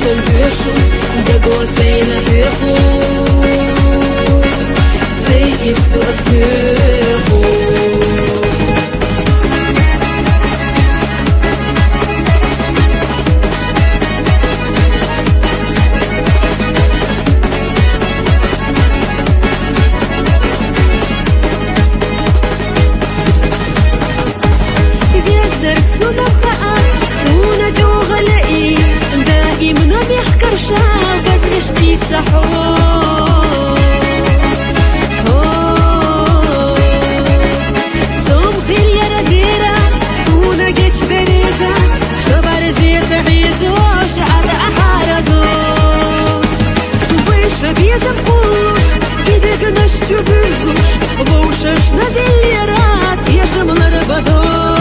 kieszeń wyszło, da głosy na hychu. Sei isto a smirchu. شابس يشكي سحور صوم خير يا رديرة فونا جيتش بريزة صبر زيت عيزوش على أحارقو ويش بيزم قوش كده نشتو بلوش ووشش نديرات يا شمل ربضوش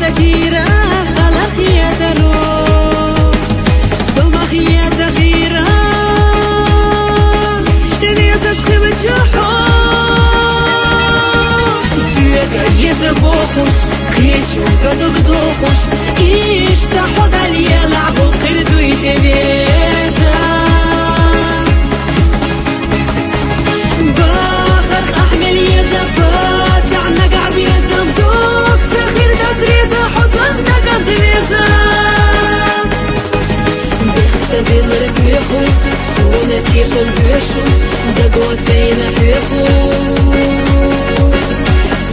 سكيرة خلق يا تروح صمخ يا تغيرة الناس اشخي بتشحو سيكا يزبوخوش كليشو قدق دوخوش إيش تحوض عليا لعبو قردو يتبيزا باخر أحمل يا زبات عنك عبي زمدوك سخير تريزة حصلنا كتريزة بيخسد المرك بيخو سونا كيشن بيشو دقوا سينا بيخو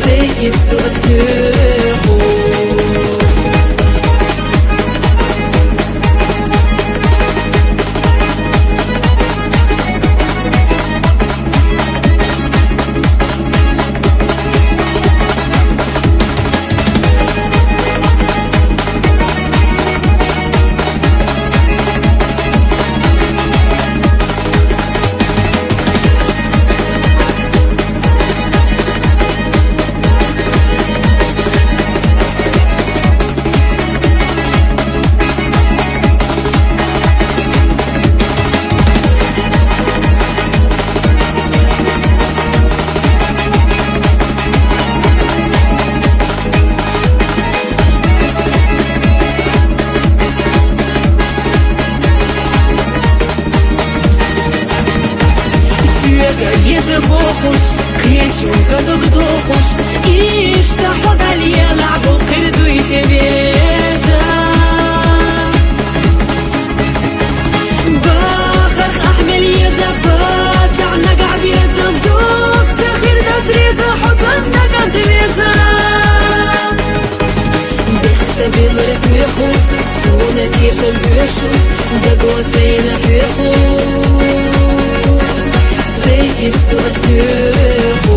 سيستو أسبيخو يزبوخوش كليشو قدق دوخوش إيش تحوض عليا لعبو قردو يتبيزا باخر أحمل يا زبات عنك عبي زمدوك سخير تريزة حصلنا كتريزة بيخسب المرك بيخو سونا كيشن بيشو دقوا سينا بيخو Sei isto a ser